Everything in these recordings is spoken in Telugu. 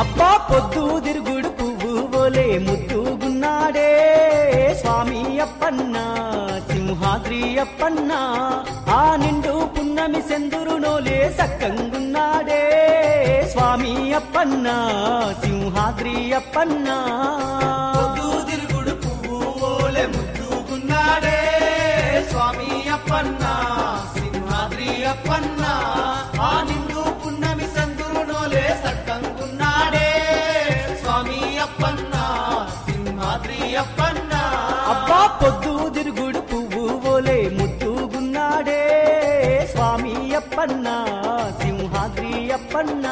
అబ్బా పొద్దు తిరుగుడు పువ్వు ఓలే ముద్దుగున్నాడే స్వామి అప్పన్న సింహాద్రి అప్పన్న ఆ నిండు పున్నమి సెందురునోలే సక్కంగున్నాడే స్వామి అప్పన్న సింహాద్రి అప్పన్న పొద్దు తిరుగుడు పువ్వు ఓలే ముద్దుగున్నాడే స్వామి అప్పన్న సింహాద్రి అప్పన్న ఆ నిండు పున్నమి సందురునోలే సక్కంగున్నాడే స్వామి అప్పన్న సింహాద్రి అప్పన్న అబ్బా పొద్దు తిరుగుడు పువ్వు ఓలే ముద్దుగున్నాడే స్వామి అప్పన్న సింహాద్రి అప్పన్న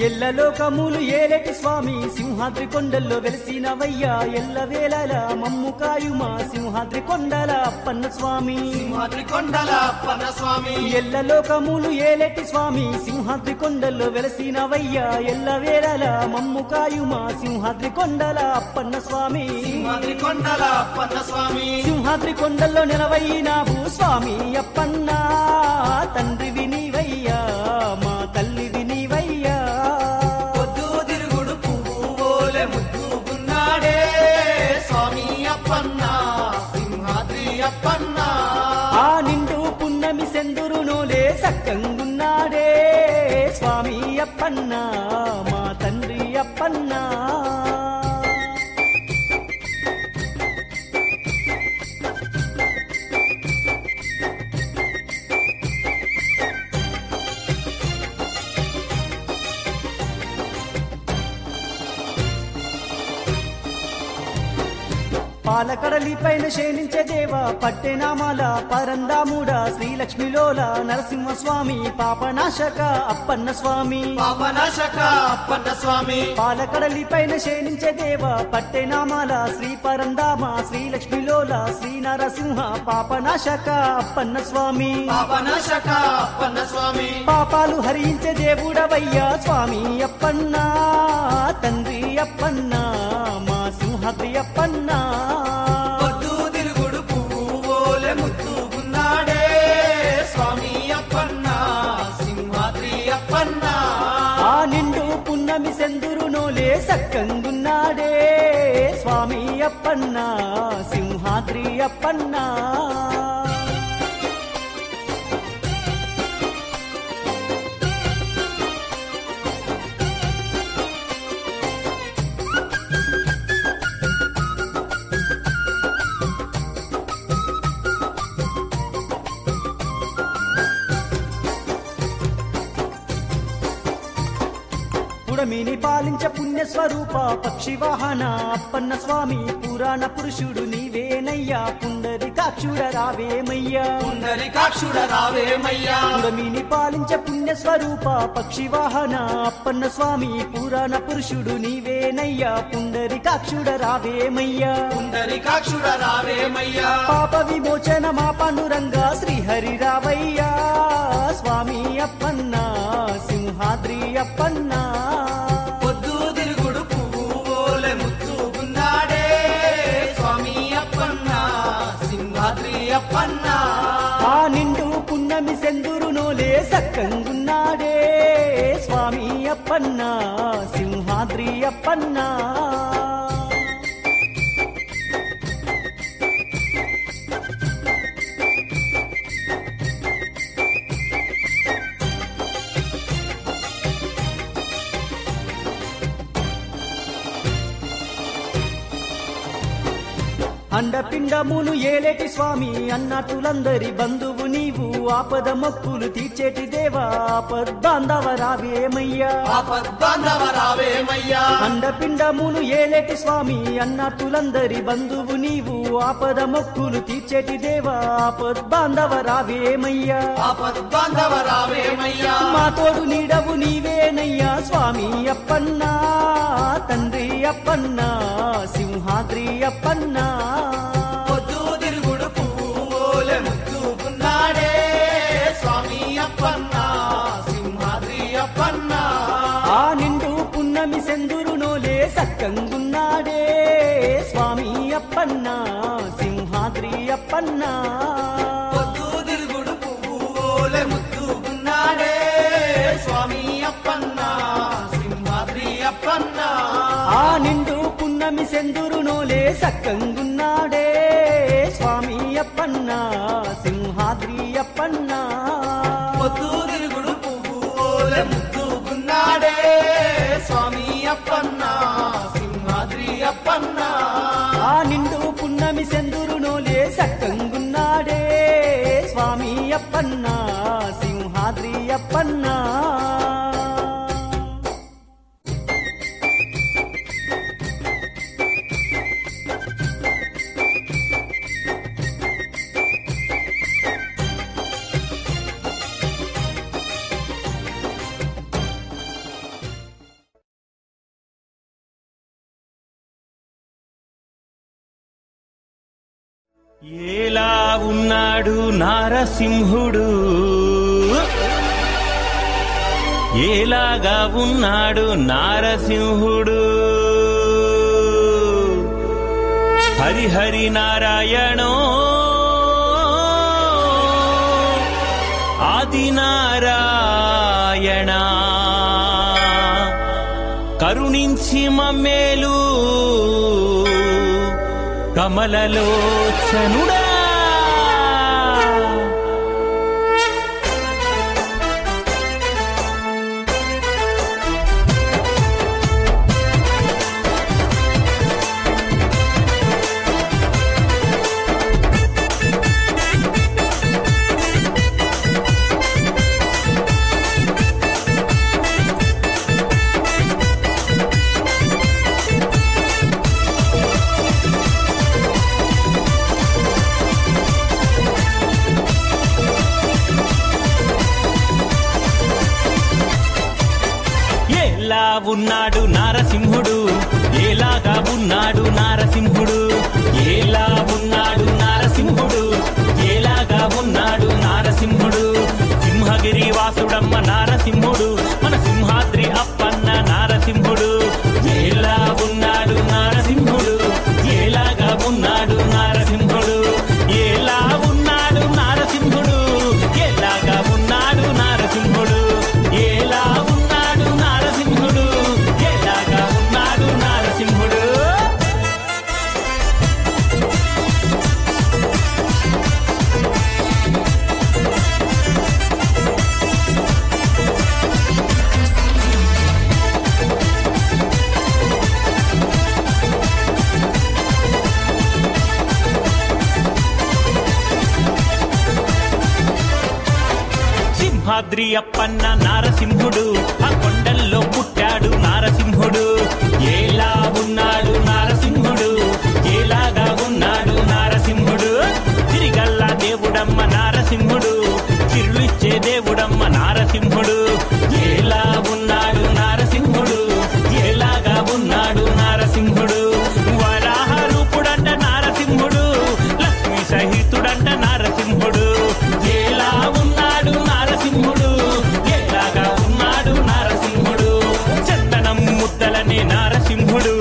ఎల్లలోకములు ఏలేటి స్వామి సింహాద్రి కొండల్లో వెలిసినవయ్యా ఎల్లవేళల మమ్ము కాయుమా సింహాద్రి కొండల అప్పన్న స్వామి సింహాద్రి కొండల అప్పన్న స్వామి ఎల్లలోకములు ఏలేటి స్వామి సింహాద్రి కొండల్లో వెలిసినవయ్యా ఎల్లవేళల మమ్ము కాయుమా సింహాద్రి కొండల అప్పన్న స్వామి సింహాద్రి కొండల అప్పన్న స్వామి సింహాద్రి కొండల్లో నిలవైనావు స్వామి అప్పన్న తండ్రి వినివయ్యా మా తల్లి వినివయ్యా పొద్దు తిరుగుడు పువ్వు ఓలే ముద్దుగున్నాడే స్వామి అప్పన్న సింహాద్రి అప్పన్న ఆ నిండు పున్నమి సెందురునోలే సక్కంగున్నాడే స్వామి అప్పన్న మా తండ్రి అప్పన్న పాలకడలి పైన శేనించే దేవ పట్టెనామాల పరందాముడ శ్రీలక్ష్మిలోల నరసింహస్వామి పాపనాశక అప్పన్న స్వామి పాపనాశక అప్పన్న స్వామి పాలకడలి పైన శేనించే దేవ పట్టెనామాల శ్రీ పరందామ శ్రీలక్ష్మిలోల శ్రీ నరసింహ పాపనాశక అప్పన్న స్వామి పాపనాశక అప్పన్న స్వామి పాపాలు హరించే దేవుడవయ్యా స్వామి అప్పన్న తండ్రి అప్పన్న మా సింహాద్రి అప్పన్న పొద్దు తిరుగుడు పువ్వు ఓలే ముద్దుగున్నాడే స్వామి అప్పన్న సింహాద్రి అప్పన్న ఆ నిండు పున్నమి సెందురునోలే సక్కంగున్నాడే స్వామి అప్పన్న సింహాద్రి అప్పన్న పుడమిని పాలించ పుణ్యస్వరూప పక్షి వాహన అప్పన్న స్వామి పురాణ పురుషుడు నీవేనయ్యా పుండరీకాక్షుడ రావేమయ్యా పుండరీకాక్షుడ రావేమయ్యా పుడమిని పాలించ పుణ్యస్వరూప పక్షి వాహన అప్పన్న స్వామి పురాణ పురుషుడు నీవేనయ్యా పుండరీకాక్షుడ రావేమయ్యా పుండరీకాక్షుడ రావేమయ్యా పాప విమోచన మా పాండురంగా శ్రీహరి రావయ్యా స్వామి అప్పన్న సింహాద్రి అప్పన్న పొద్దు తిరుగుడు పువ్వు ఓలే ముద్దు అప్పన్న సింహాద్రి అప్పన్న అండపిండమును ఏలేటి స్వామి అన్నట్టులందరి బంధువు నీవు ఆపద మొక్కులు తీర్చేటి దేవా ఆపద్బాంధవ రావేమయ్యా ఆపద్బాంధవ రావేమయ్యా అండపిండమును ఏలేటి స్వామి అన్నట్టులందరి బంధువు నీవు ఆపద మొక్కులు తీర్చేటి దేవా ఆపద్బాంధవ రావేమయ్యా ఆపద్బాంధవ రావేమయ్యా మా తోడు నీడవు నీవేనయ్యా స్వామి అప్పన్న తండ్రి అప్పన్న సింహాద్రి అప్పన్న పొద్దు తిరుగుడు పువ్వులే ముద్దుకున్నాడే స్వామి అప్పన్న సింహాద్రి అప్పన్న ఆ నిండు పున్నమి సెందురునోలే సక్కంగున్నాడే స్వామి అప్పన్న సింహాద్రి అప్పన్న పొద్దు తిరుగుడు పువ్వులే ముద్దుకున్నాడే స్వామి అప్పన్న సింహాద్రి అప్పన్న ఆ నిండు పున్నమి సెందురునోలే సక్కంగున్నాడే స్వామి అప్పన్న సింహాద్రి అప్పన్న పొద్దు తిరుగుడు పువ్వులే ముద్దుకున్నాడే స్వామి అప్పన్న సింహాద్రి అప్పన్న ఆ నిండు పున్నమి సెందురునోలే సక్కంగున్నాడే స్వామి అప్పన్న సింహాద్రి అప్పన్న ఎలా ఉన్నాడు నారసింహుడు ఎలాగా ఉన్నాడు నారసింహుడు హరిహరి నారాయణో ఆది నారాయణ కరుణించి మమ్మేలు కమలలోచనుడా ఉన్నాడు నారసింహుడు ఎలాగా ఉన్నాడు నారసింహుడు ఎలా ఉన్నాడు నారసింహుడు ఎలాగా ఉన్నాడు నారసింహుడు సింహగిరి వాసుడమ్మ నారసింహుడు మన సింహాద్రి అప్పన్న నారసింహుడు ఎలా ఉన్నాడు నారసింహుడు ఎలాగా ఉన్నాడు నారసింహుడు ఎలా ఉన్నాడు నారసింహుడు ఎలాగా ఉన్నాడు నారసింహుడు ఎలా ఉన్నాడు నారసింహుడు ఎలాగా ఉన్నాడు నారసింహుడు సింహాద్రి అప్పన్న నారసింహుడు ఆ కొండల్లో పుట్టాడు నారసింహుడు ఎలా ఉన్నాడు నారసింహుడు ఎలాగా ఉన్నాడు నారసింహుడు తిరిగల్లా దేవుడమ్మ నారసింహుడు చిరులిచ్చే దేవుడమ్మ నారసింహుడు ఎలా ఉన్నాడు నారసింహుడు ఎలాగా ఉన్నాడు నారసింహుడు వరాహ రూపుడంట నారసింహుడు లక్ష్మీ సహితుడంట నారసింహుడు ఎలా ఉన్నాడు నారసింహుడు ఎలాగా ఉన్నాడు నారసింహుడు చందనం ముద్దలనే నారసింహుడు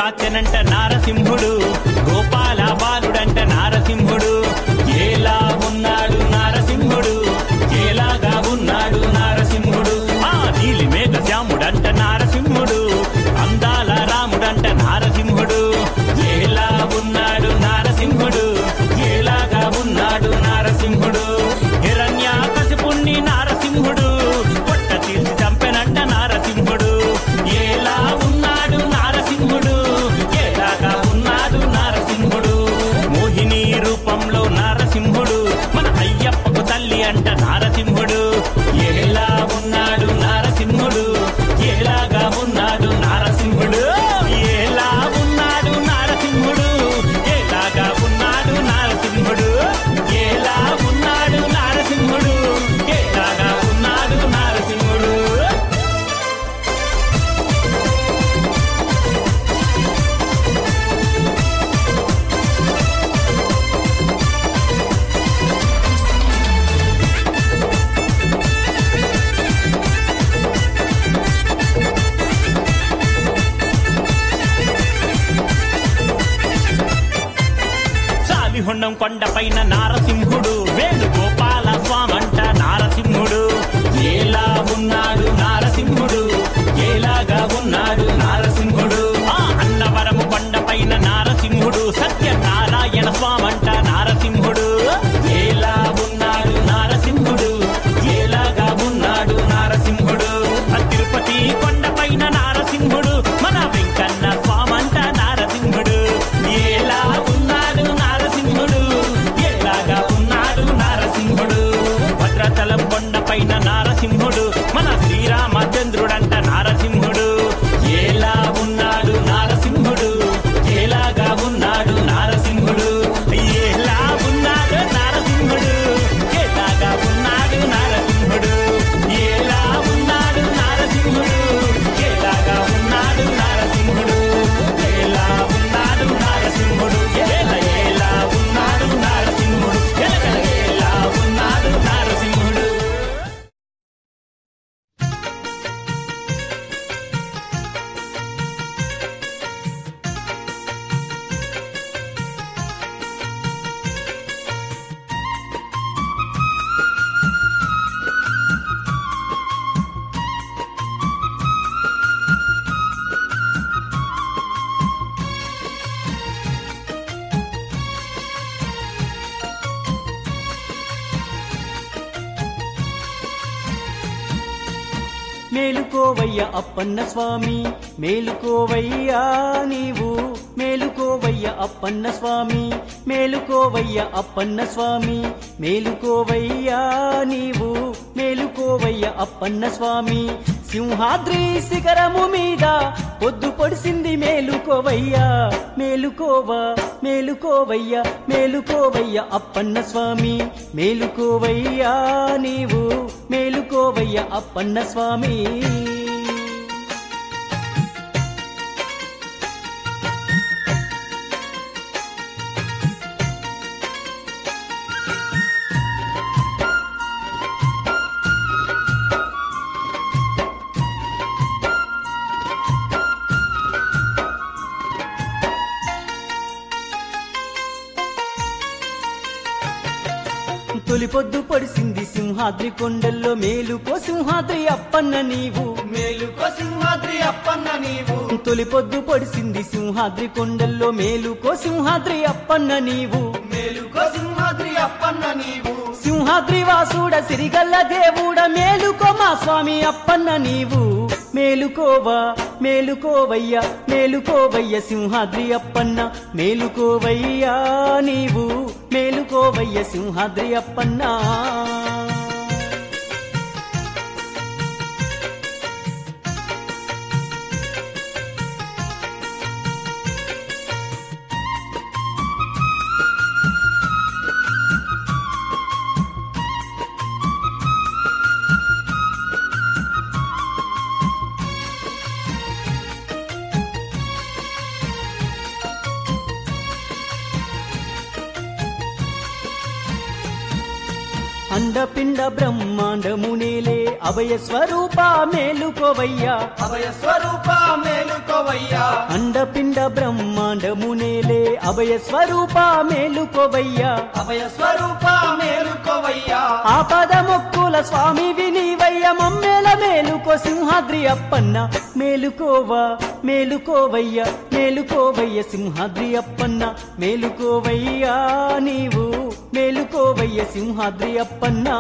కాచెనంట నారసింహుడు గోపాల బాలుడంట నారసింహుడు ఎలా ఉన్నాడు నారసింహుడు ఎలాగా ఉన్నాడు నారసింహుడు ఆ నీలి మేఘ శ్యాముడంట నారసింహుడు అందాల రాముడంట నారసింహుడు ఎలా ఉన్నాడు నారసింహుడు ఎలాగా ఉన్నాడు నారసింహుడు హిరణ్యాకశిపుణ్ణి నారసింహుడు పొట్ట తీసి చంపెనంట నారసింహుడు ఎలా ఉన్నాడు నారసింహుడు ఎలాగా ఉన్నాడు నారసింహుడు మోహిని రూపంలో నారసింహుడు మన అయ్యప్పకు తల్లి అంట నారసింహుడు ఎలా ఉన్నాడు నారసింహుడు ఎలాగా ఉన్నాడు నారసింహుడు ఎలా ఉన్నాడు నారసింహుడు ఎలాగా ఉన్నాడు నారసింహుడు ఎలా ఉన్నాడు నారసింహుడు ఎలాగా ఉన్నాడు నారసింహుడు సాలిహొండం కొండపైన నారసింహుడు వేణుగోపాల స్వామంట నారసింహుడు ఎలా ఉన్నాడు నారసింహుడు ఎలాగా ఉన్నాడు నారసింహుడు ఆ అన్నవరము కొండపైన నారసింహుడు సత్యనారాయణ స్వామంట నారసింహుడు ఎలా ఉన్నాడు నారసింహుడు ఎలాగా ఉన్నాడు నారసింహుడు ఆ తిరుపతి కొండపైన నారసింహుడు మన వెంకన్న స్వామంట నారసింహుడు ఎలా ఉన్నాడు నారసింహుడు ఎలాగా ఉన్నాడు నారసింహుడు భద్రాచలం కొండపైన నారసింహుడు మన శ్రీరామచంద్రుడంట నారసింహుడు ఎలా ఉన్నాడు నారసింహుడు ఎలాగా ఉన్నాడు నారసింహుడు ఎలా ఉన్నాడు నారసింహుడు ఎలాగా ఉన్నాడు నారసింహుడు ఎలా ఉన్నాడు నారసింహుడు ఎలాగా ఉన్నాడు నారసింహుడు ఎలా ఉన్నాడు నారసింహుడు ఎలా ఉన్నాడు నారసింహుడు ఎలా ఉన్నాడు నారసింహుడు మేలుకోవయ్య అప్పన్న స్వామి మేలుకోవయ్యా నీవు మేలుకోవయ్య అప్పన్న స్వామి మేలుకోవయ్య అప్పన్న స్వామి మేలుకోవయ్యా నీవు మేలుకోవయ్య అప్పన్న స్వామి సింహాద్రి శిఖరము మీద పొద్దు పొడిసింది మేలుకోవయ్యా మేలుకోవా మేలుకోవయ్య మేలుకోవయ్య అప్పన్న స్వామి మేలుకోవయ్యా నీవు మేలుకోవయ్య అప్పన్న స్వామి తొలి పొద్దు పొడిసింది సింహాద్రి కొండల్లో మేలుకో సింహాద్రి అప్పన్న నీవు మేలుకో సింహాద్రి అప్పన్న నీవు తొలి పొద్దు పొడిసింది సింహాద్రి కొండల్లో మేలుకో సింహాద్రి అప్పన్న నీవు మేలుకో సింహాద్రి అప్పన్న నీవు సింహాద్రి వాసుడ సిరిగల్ల దేవుడ మేలుకో మా స్వామి అప్పన్న నీవు మేలుకోవా మేలుకోవయ్యా మేలుకోవయ్య సింహాద్రి అప్పన్న మేలుకోవయ్యా నీవు మేలుకోవయ్య సింహాద్రి అప్పన్న అండపిండ బ్రహ్మాండమునేలే అభయ స్వరూప మేలుకోవయ్యా అభయ స్వరూప మేలుకోవయ్యా అండపిండ బ్రహ్మాండమునేలే అభయ స్వరూప మేలుకోవయ్యా అభయ స్వరూప మేలుకోవయ్యా ఆపద మొక్కుల స్వామి వినివయ్య మమ్మేల మేలుకో సింహాద్రి అప్పన్న మేలుకోవా మేలుకోవయ్య మేలుకోవయ్య సింహాద్రి అప్పన్న మేలుకోవయ్యా నీవు మేలుకోవయ్య సింహాద్రి అప్పన్నా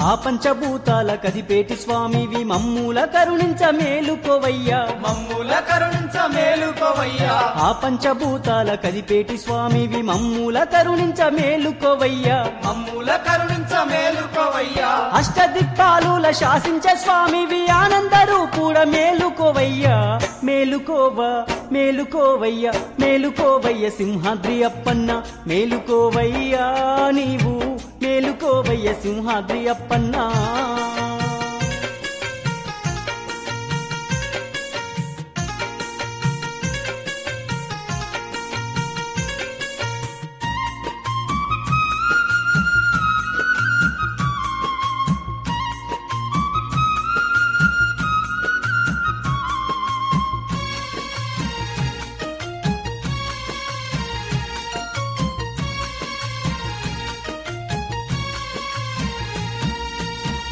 ఆ పంచభూతాల కదిపేటి స్వామివి మమ్ముల కరుణించ మేలుకోవయ్యా మమ్ముల కరుణించ మేలుకోవయ్యా ఆ పంచభూతాల కదిపేటి స్వామివి మమ్ముల కరుణించ మేలుకోవయ్యా మమ్ముల కరుణించ మేలుకోవయ్యా అష్టదిక్పాలుల శాసించే స్వామివి ఆనంద రూపుడ మేలుకోవయ్యా మేలుకోవా మేలుకోవయ్య మేలుకోవయ్య సింహాద్రి అప్పన్న మేలుకోవయ్యా నీవు మేలుకోవయ్య సింహాద్రి అప్పన్నా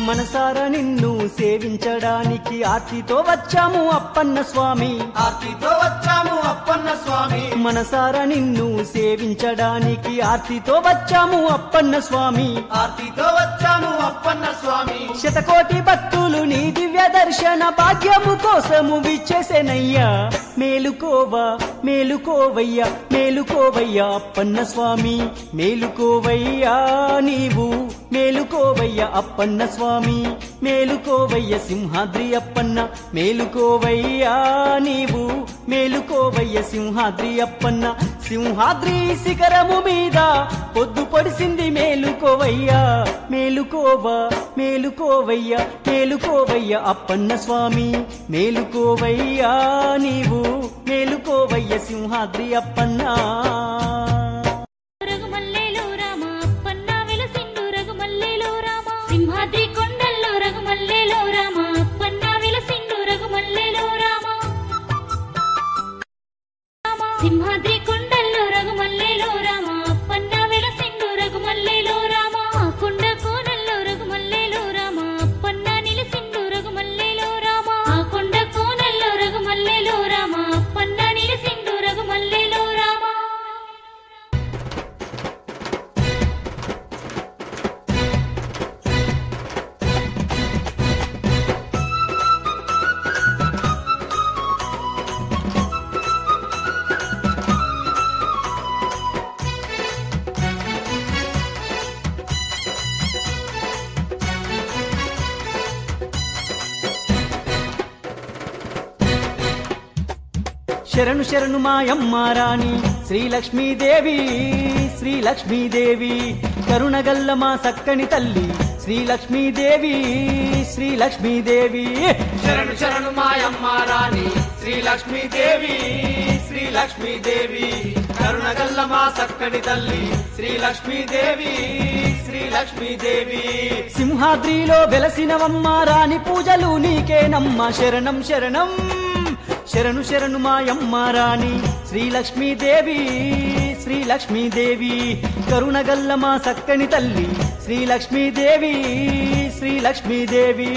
మనసారా నిన్ను సేవించడానికి ఆర్తితో వచ్చాము అప్పన్న స్వామి ఆర్తితో వచ్చాము అప్పన్న స్వామి మనసారా నిన్ను సేవించడానికి ఆర్తితో వచ్చాము అప్పన్న స్వామి ఆర్తితో వచ్చాము అప్పన్న స్వామి శతకోటి భక్తులు నీ దివ్య దర్శన భాగ్యము కోసము విచ్చేసెనయ్యా మేలుకోవా మేలుకోవయ్యా మేలుకోవయ్యా అప్పన్న స్వామి మేలుకోవయ్యా నీవు మేలుకోవయ్యా అప్పన్న స్వామి మేలుకోవయ్య సింహాద్రి అప్పన్న మేలుకోవయ్యా నీవు మేలుకోవయ్య సింహాద్రి అప్పన్న సింహాద్రి శిఖరము మీద పొద్దు పొడిసింది మేలుకోవయ్యా మేలుకోవా మేలుకోవయ్యా మేలుకోవయ్య అప్పన్న స్వామి మేలుకోవయ్యా నీవు మేలుకోవయ్య సింహాద్రి అప్పన్నా రఘుమల్లేలో రామ అప్పన్న వెలసిండు రఘుమల్లేలో రామ సింహాద్రి కొండల్లో రఘుమల్లేలో రామ అప్పన్న వెలసిండు రఘుమల్లేలో రామ సింహాద్రి కొండల్లో రఘుమల్లేలో రామ అప్పన్న వెలసిండు రఘుమల్లేలో రామ ఆ కొండ కోనల్లో రఘుమల్లేలో రామ అప్పన్న నిలిసిండు రఘుమల్లేలో రామ ఆ కొండ కోనల్లో రఘుమల్లేలో రామ అప్పన్న నిలిసిండు రఘుమల్లేలో రామ శరణు శరణు మాయమ్మ రాణి శ్రీలక్ష్మీదేవి శ్రీలక్ష్మీదేవి కరుణగల్ల మా సక్కని తల్లి శ్రీలక్ష్మీదేవి శ్రీలక్ష్మీదేవి శరణు శరణు మాయమ్మ రాణి శ్రీలక్ష్మీదేవి శ్రీలక్ష్మీదేవి కరుణగల్ల మా సక్కడి తల్లి శ్రీలక్ష్మీదేవి శ్రీలక్ష్మీదేవి సింహాద్రిలో వెలసినవమ్మ రాణి పూజలు నీకేనమ్మ శరణం శరణం శరణు శరణు మాయమ్మ రాణి శ్రీలక్ష్మీదేవి శ్రీలక్ష్మీదేవి కరుణగల్ల మా సక్కని తల్లి శ్రీలక్ష్మీదేవి శ్రీలక్ష్మీదేవి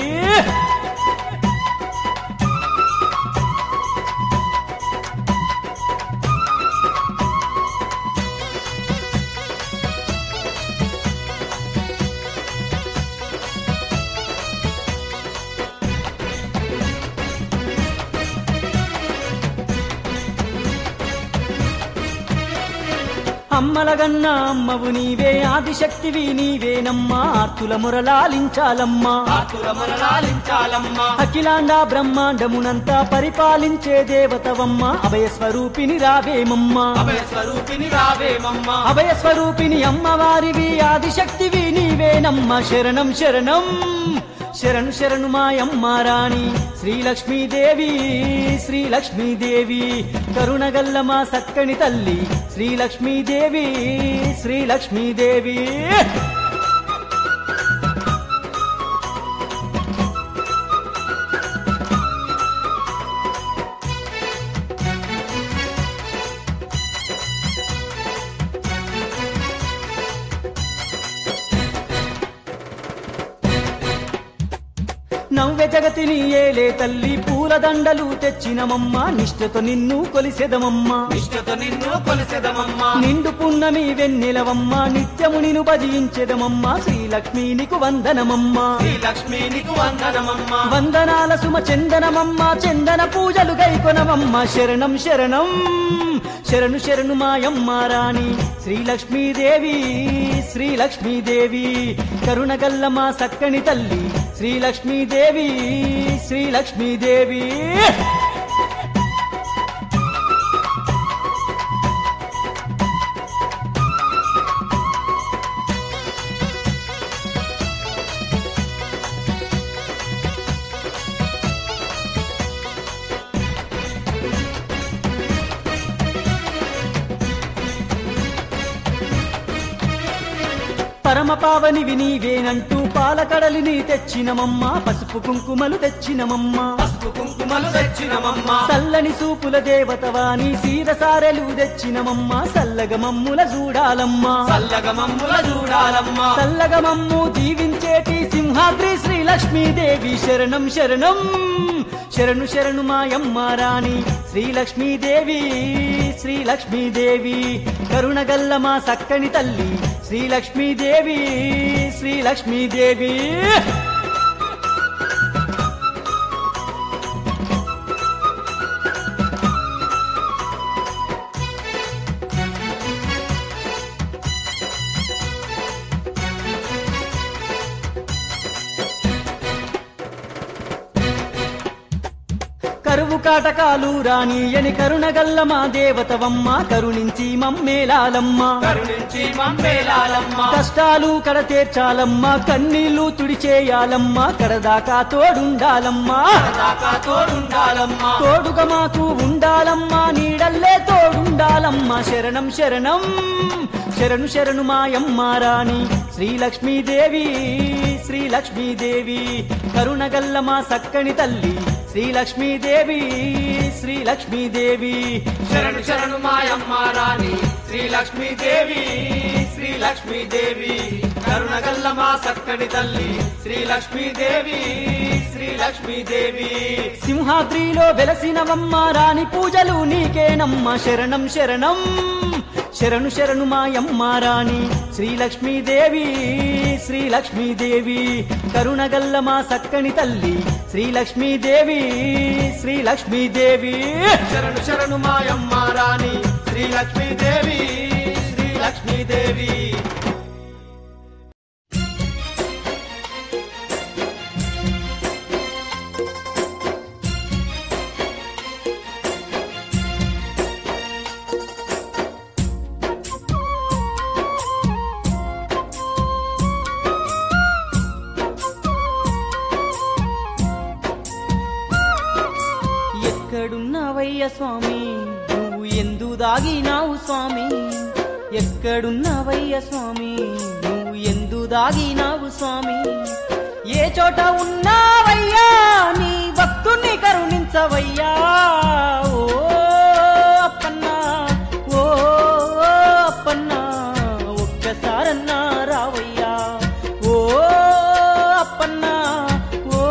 అమ్మలగన్న అమ్మవు నీవే ఆదిశక్తివి నీవేనమ్మా ఆర్తుల మురళాలించాలమ్మా ఆతుల మరలాలించాలమ్మా అఖిలాండ బ్రహ్మాండమునంతా పరిపాలించే దేవతవమ్మ అభయస్వరూపిని రావేమమ్మా అభయ స్వరూపిని రావేమమ్మా అభయస్వరూపిని అమ్మవారివి ఆదిశక్తివి నీవేనమ్మా శరణం శరణం శరణు శరణు మాయమ్మ రాణి శ్రీలక్ష్మీదేవి శ్రీలక్ష్మీదేవి కరుణగల్ల మా సక్కని తల్లి శ్రీలక్ష్మీదేవి శ్రీలక్ష్మీదేవి నవ్వె జగతిని ఏలే తల్లి పూలదండలు తెచ్చినమమ్మ నిష్ఠతో నిన్ను కొలిసెదమమ్మ నిష్ఠతో నిన్ను కొలిసెదమమ్మా నిండు పున్నమి వెన్నెలవమ్మ నిత్యము నిన్ను భజించెదమమ్మ శ్రీలక్ష్మీ నీకు వందనమమ్మ శ్రీలక్ష్మి నీకు వందనమమ్మా వందనాల సుమ చందనమమ్మ చందన పూజలు గైకొనమమ్మ శరణం శరణం శరణు శరణు మాయమ్మ రాణి శ్రీలక్ష్మీదేవి శ్రీలక్ష్మీదేవి కరుణగల్ల మా సక్కని తల్లి శ్రీలక్ష్మీదేవి శ్రీలక్ష్మీదేవి పరమ పావనివి నీవేనంటూ పాలకడలిని తెచ్చినమమ్మ పసుపు కుంకుమలు తెచ్చినమమ్మ పసుపు కుంకుమలు తెచ్చినమమ్మా చల్లని సూపుల దేవతవాని సీరసారెలు తెచ్చినమమ్మ సల్లగమమ్ముల చూడాలమ్మా చల్లగమమ్ముల చూడాలమ్మా చల్లగమమ్ము దీవించేటి సింహాద్రి శ్రీలక్ష్మీదేవి శరణం శరణం శరణు శరణు మాయమ్మ రాణి శ్రీలక్ష్మీదేవి శ్రీలక్ష్మీదేవి కరుణగల్ల మా సక్కని తల్లి శ్రీలక్ష్మీదేవి శ్రీలక్ష్మీదేవి కరువు కాటకాలు రానియని కరుణగల్ల మా దేవతవమ్మ కరుణించి మమ్మేలాలమ్మ కరుణించి మమ్మేలాలమ్మా కష్టాలు కడ తీర్చాలమ్మా కన్నీళ్లు తుడిచేయాలమ్మా కడదాకా తోడుండాలమ్మా దాకా తోడుండాలమ్మా తోడుగా మాకు ఉండాలమ్మా నీడల్లే తోడుండాలమ్మా శరణం శరణం శరణు శరణు మాయమ్మ రాణి శ్రీలక్ష్మీదేవి శ్రీలక్ష్మీదేవి కరుణగల్ల మా సక్కని తల్లి శ్రీలక్ష్మీదేవి శ్రీలక్ష్మీదేవి శరణు శరణు మాయమ్మ రాణి శ్రీలక్ష్మీదేవి శ్రీలక్ష్మీదేవి కరుణగల్ల మా సక్కని తల్లి శ్రీలక్ష్మీదేవి శ్రీలక్ష్మీదేవి సింహాద్రిలో వెలసినవమ్మ రాణి పూజలు నీకేనమ్మ శరణం శరణం శరణు శరణు మాయమ్మ రాణి శ్రీలక్ష్మీదేవి శ్రీలక్ష్మీదేవి కరుణగల్ల మా సక్కని తల్లి శ్రీలక్ష్మీదేవి శ్రీలక్ష్మీదేవి శరణు శరణు మాయమ్మ రాణి శ్రీలక్ష్మీదేవి శ్రీలక్ష్మీదేవి ఎక్కడున్నావయ్య స్వామి నువ్వు ఎందు దాగినావు స్వామి ఎక్కడున్నావయ్య స్వామి నువ్వు ఎందు దాగినావు స్వామి ఏ చోట ఉన్నావయ్యా నీ భక్తుని కరుణించవయ్యా ఓ అప్పన్నా ఓ అప్పన్నా ఒక్కసారన్నా రావయ్యా ఓ అప్పన్నా ఓ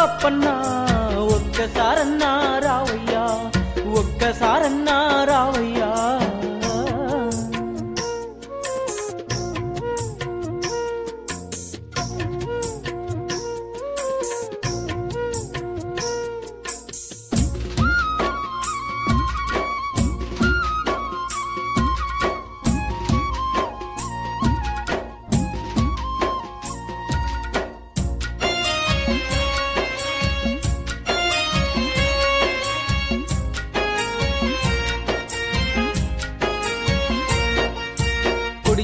అప్పన్నా ఒక్కసారన్నా రావయ్యా ఒక్కసారన్నా రావయ్యా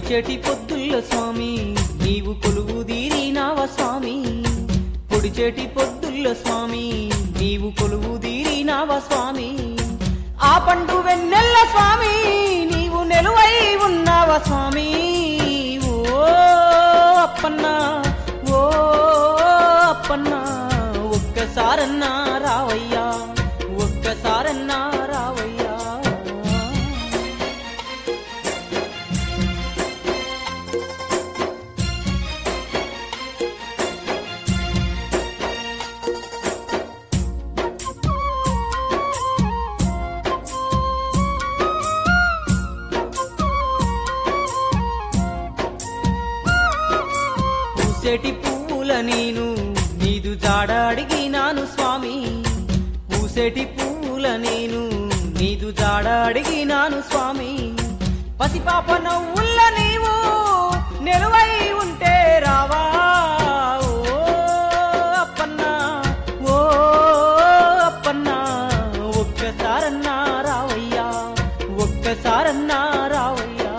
పొడిచేటి పొద్దుల్లో స్వామి నీవు కొలువు తీరినావ స్వామి పొడిచేటి పొద్దుల్లో స్వామి నీవు కొలువు తీరినావ స్వామి ఆ పండు వెన్నెల్ల స్వామి నీవు నెలువై ఉన్నావ స్వామి ఓ అప్పన్నా ఓ అప్పన్నా ఒక్కసారన్నా రావయ్యా ఒక్కసారన్నా రావయ్యా పూసేటి పువ్వుల నేను నీదు జాడ అడిగినాను స్వామి పూసేటి పువ్వుల నేను నీదు జాడ అడిగినాను స్వామి పసిపాప నవ్వుల్ల నీవు నెలువై ఉంటే రావా ఓ అప్పన్నా ఓ అప్పన్నా ఒక్కసారన్నా రావయ్యా ఒక్కసారన్నా రావయ్యా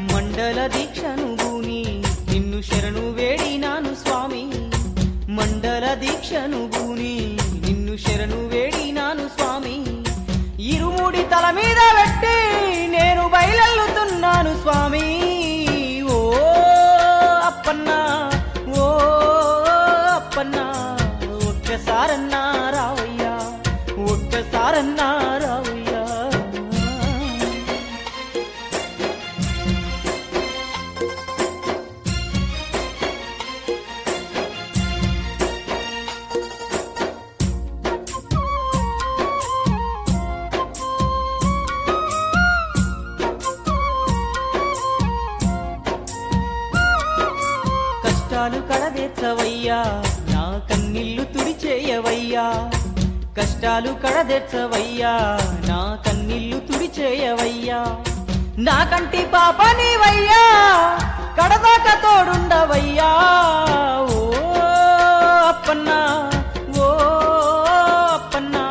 మండల దీక్షను గూని నిన్ను శరణు వేడినాను స్వామి మండల దీక్షను గూని నిన్ను శరణు వేడినాను స్వామి ఇరుముడి తల మీద పెట్టి నేను బయలెల్లుతున్నాను స్వామి ఓ అప్పన్నా ఓ అప్పన్నా ఒక్కసారన్నా రావయ్యా ఒక్కసారన్నా రావయ్యా కష్టాలు కడదెచ్చవయ్యా నా కన్నీళ్లు తుడిచేయవయ్యా కష్టాలు కడదెచ్చవయ్యా నా కన్నీళ్లు తుడిచేయవయ్యా నా కంటి పాప నీవయ్యా కడదాక తోడుండవయ్యా ఓ అప్పన్నా ఓ అప్పన్నా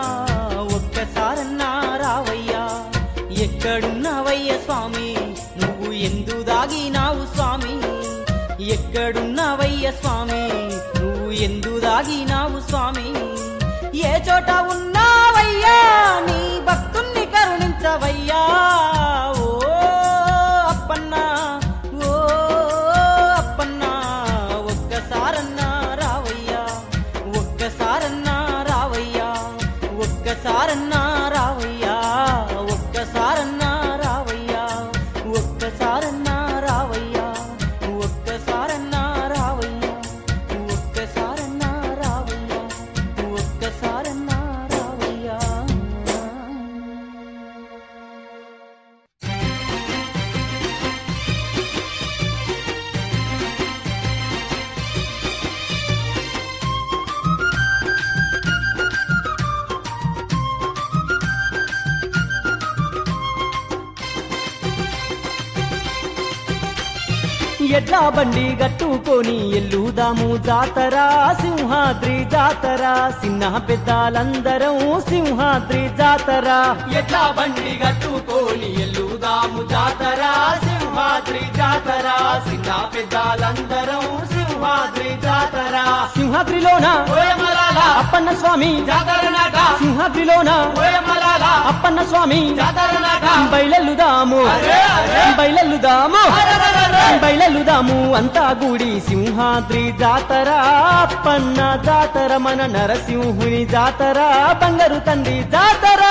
ఒక్కసారన్నా రావయ్యా ఎక్కడున్నావయ్య స్వామి నువ్వు ఎందు దాగినావు స్వామి ఎక్కడున్నావయ్య స్వామి నువ్వు ఎందు దాగినావు స్వామి ఏ చోట ఉన్నావయ్యా నీ భక్తుణ్ణి కరుణించవయ్యా ఓ అప్పన్నా ఓ అప్పన్నా ఒక్కసారన్నా రావయ్యా ఒక్కసారన్నా రావయ్యా ఒక్కసారన్నా రావయ్యా ఒక్కసారన్నా రావయ్యా ఒక్కసారన్నా రావయ్యా ఒక్కసారన్నా రావయ్యా ఒక్కసారన్నా రావయ్యా ఒక్కసారన్నా రావయ్యా ఎడ్లా బండి గట్టుకొని ఎల్లుదాము జాతరా సింహాద్రి జాతరా చిన్న పెద్దలందరం సింహాద్రి జాతరా ఎట్లా బండి గట్టుకొని ఎల్లుదాము జాతరా సింహాద్రి జాతరా చిన్న పెద్దలందరం సింహాద్రి జాతరా సింహాద్రిలోన ఓయమలాల అప్పన్న స్వామి జాతర నాట సింహాద్రిలోన ఓయమలాల అప్పన్న స్వామి జాతర నాట బయలెల్లుదాము అరే, అరే. బయలెల్లుదాము అరెరెరెరె. బయలెల్లుదాము అంతా గుడి సింహాద్రి జాతర అప్పన్న జాతర మన నరసింహుని జాతర బంగారు తండ్రి జాతర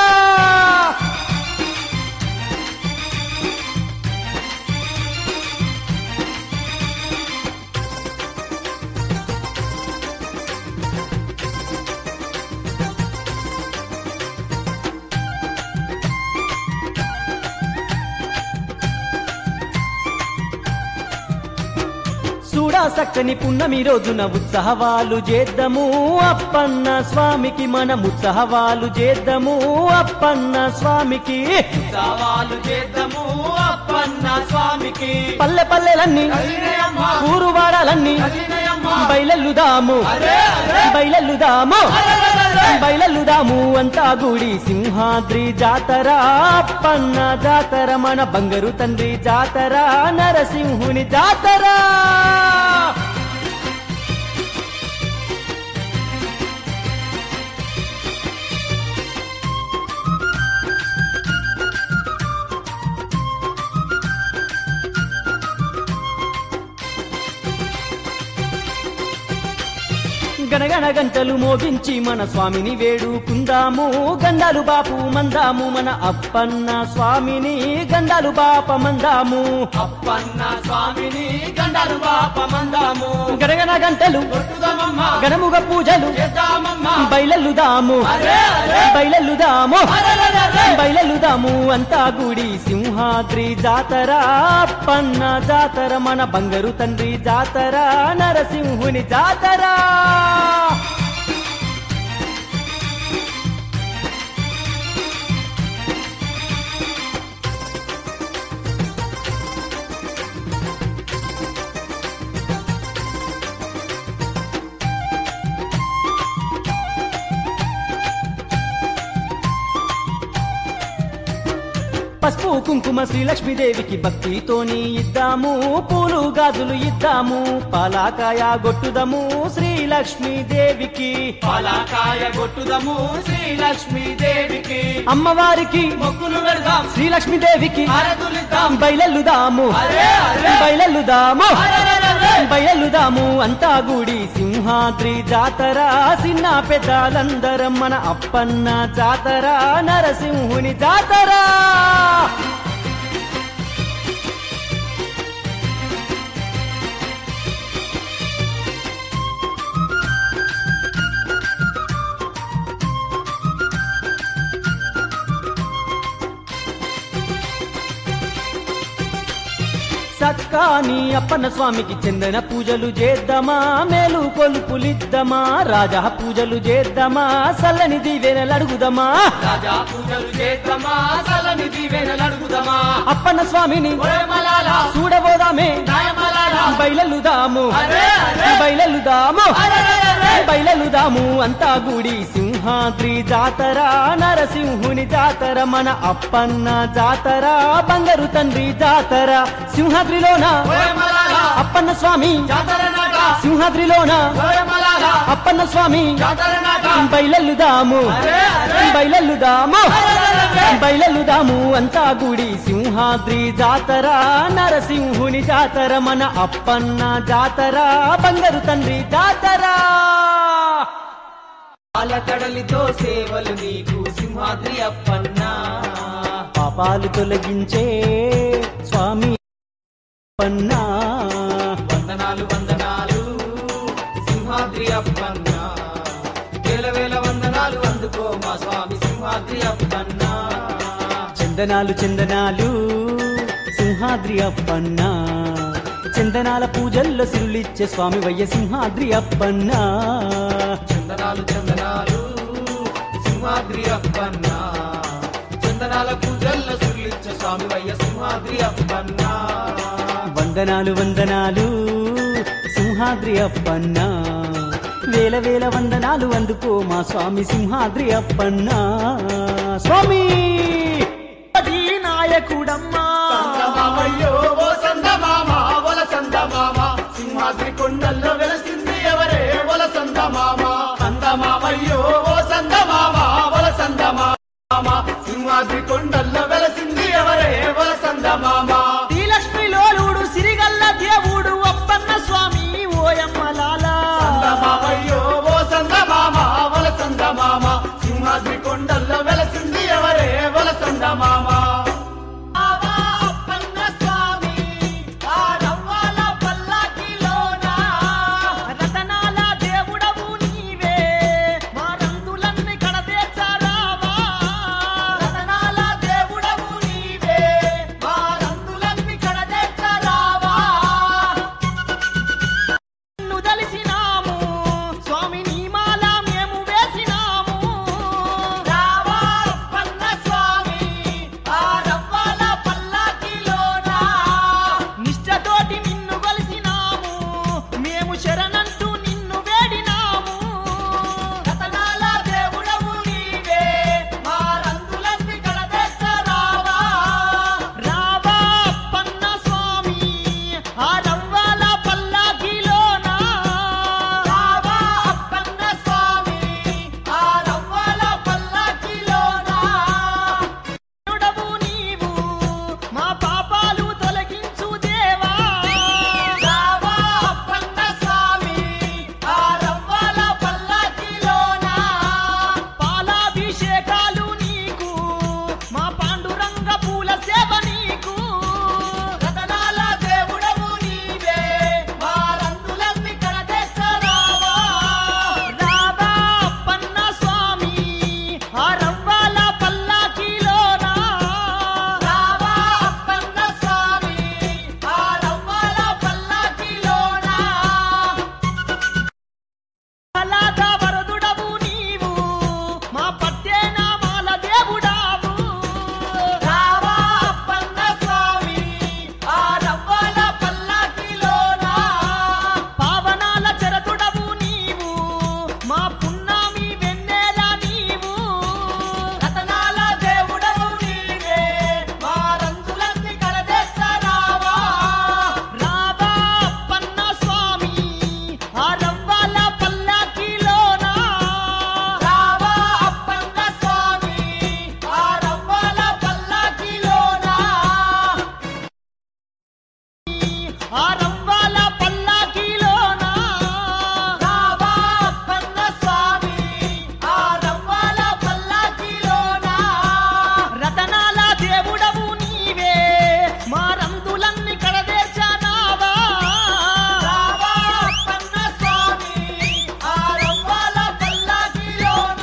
నిండుగా సక్కని పున్నమి రోజున ఉత్సవాలు చేద్దాము అప్పన్న స్వామికి మనం ఉత్సవాలు చేద్దాము అప్పన్న స్వామికి సవాలు చేద్దాము అప్పన్న స్వామికి పల్లె పల్లెలన్నీ కదిలినయమ్మ, ఊరువాడాలన్నీ కదిలినయమ్మ. బయలెల్లుదాము అరే, అరే. బయలెల్లుదాము అరెరెరెరె. బయలెల్లుదాము అంతా గుడి సింహాద్రి జాతర అప్పన్న జాతర మన బంగారు తండ్రి జాతర నరసింహుని జాతర గణగణ గంటలు మోగించి మన స్వామిని వేడుకుందాము గండాలు బాపు మందాము మన అప్పన్న స్వామిని గండాలు బాప మందాము అప్పన్న స్వామిని గండాలు పాపమందాము గణగణ గంటలు కొట్టుదామమ్మ, గణముగ పూజలు చేద్దామమ్మ. బయలెల్లుదాము అరే, అరే. బయలెల్లుదాము అరెరెరెరె. బయలెల్లుదాము అంతా గుడి సింహాద్రి జాతర అప్పన్న జాతర మన బంగారు తండ్రి జాతర నరసింహుని జాతర పసుపు కుంకుమ శ్రీలక్ష్మీదేవికి భక్తితోని ఇద్దాము పూలు గాజులు ఇద్దాము పాలాకాయ గొట్టుదము శ్రీలక్ష్మీదేవికి పాలకాయ కొట్టుదము శ్రీలక్ష్మీదేవికి అమ్మవారికి మొక్కులు పెడదాం, శ్రీలక్ష్మీదేవికి హారతులిద్దాం. బయలెల్లుదాము అరే, అరే. బయలెల్లుదాము అరెరెరెరె. బయలుదాము అంతా గుడి సింహాద్రి జాతర చిన్న పెద్దలందరం మన అప్పన్న జాతర నరసింహుని జాతర సత్కాని అప్పన్న స్వామికి చందన పూజలు చేద్దామా మేలు కొలుపులిద్దామా రాజా పూజలు చేద్దామా సల్లని దీవెనలు అడుగుదామా రాజా పూజలు చేద్దామా, చల్లని దీవెనలు అడుగుదామా. అప్పన్న స్వామిని ఓయమలాల, చూడబోదామే నాయమలాల. బయలెల్లుదాము అరే, అరే. బయలెల్లుదాము అరెరెరెరె. బయలెల్లుదాము అంతా గుడి సింహాద్రి జాతర నరసింహుని జాతర మన అప్పన్న జాతర బంగారు తండ్రి జాతర సింహాద్రిలోన ఓయమలాల, అప్పన్న స్వామి జాతర నాట. సింహాద్రిలోన ఓయమలాల, అప్పన్న స్వామి జాతర నాట. బయలెల్లుదాము అరే, అరే. బయలెల్లుదాము అరెరెరెరె. బయలెల్లుదాము అంతా గుడి సింహాద్రి జాతర నరసింహుని జాతర మన అప్పన్న జాతర బంగారు తండ్రి జాతర పాలకడలితో సేవలు నీకు సింహాద్రి అప్పన్న. పాపాలు తొలగించే స్వామి అప్పన్న వందనాలు వందనాలు సింహాద్రి అప్పన్న. వేల వేల వందనాలు అందుకో మా స్వామి సింహాద్రి అప్పన్న. చందనాలు చందనాలు సింహాద్రి అప్పన్న చందనాల పూజల్లో సిరులిచ్చే స్వామి వయ్య సింహాద్రి అప్పన్న చందనాలు చందనాలు సింహాద్రి అప్పన్న. చందనాల పూజల్ల సుర్లిచ్చ స్వామి వయ్య సింహాద్రి అప్పన్న. వందనాలు వందనాలు సింహాద్రి అప్పన్న వేల వేల వందనాలు అందుకో మా స్వామి సింహాద్రి అప్పన్న స్వామి నాయకుడమ్మా సందమామయ్యో ఓ సందమామ, వల సందమామ. సింహాద్రి కొండల్లో వెలసింది ఎవరే వల సందమామ. సందమామయ్యో ఓ సందమామ, వల సందమామ. సింహాద్రి కొండల్లో వెలసింది ఎవరే వల సందమామ. శ్రీలక్ష్మిలోలుడు సిరిగల్ల దేవుడు అప్పన్న స్వామి ఓయమ్మలాల సందమామయ్యో ఓ సందమామ, వల సందమామ. సింహాద్రి కొండల్లో వెలసింది ఎవరే వల సందమామ. అప్పన్న స్వామి ఆ రవ్వాల పల్లకిలోన రతనాల దేవుడవు నీవే మా రంగులన్నీ కడతేర్చారావా రతనాల దేవుడవు నీవే మా రంగులన్నీ శరణంటూ నిన్ను వేడినాము రతనాల దేవుడవు నీవే మా రంగులన్నీ కడదెత్తరావా రావా అప్పన్న స్వామి ఆ రవ్వాల పల్లాకిలోన రావా అప్పన్న స్వామి ఆ రవ్వల పల్లకిలోన దేవుడవు నీవు మా పాపాలు తొలగించు దేవా రావా అప్పన్న స్వామి ఆ రవ్వల పల్లకిలోన పాలాభిషేకాలు నీకు మా పాండురంగ పూల సేవ నీకు రతనాల దేవుడవు నీవే మా రంగులన్నీ కడదెత్తరావా రావా అప్పన్న స్వామి ఆ రవ్వాల పల్లాకిలోన రావా అప్పన్న స్వామి ఆ రవ్వల పల్లకిలోన అలాద వరదుడవు నీవు మా పట్టేనామాల దేవుడావు రావా అప్పన్న స్వామి ఆ రవ్వల పల్లకిలోన పావనాల చరతుడవు నీవు మా పున్నామి వెన్నెల నీవు రతనాల దేవుడవు నీవే మా రంగులన్నీ కడదెత్తరావా రావా అప్పన్న స్వామి ఆ రవ్వాల పల్లాకిలోన రావా అప్పన్న స్వామి ఆ రవ్వల పల్లకిలోన ఆ రవ్వాల పల్లాకిలోన రావా అప్పన్న స్వామి ఆ రవ్వల పల్లకిలోన రతనాల దేవుడవు నీవే మా రందులన్నీ కడదేర్చనావా రావా అప్పన్న స్వామి ఆ రవ్వల పల్లకిలోన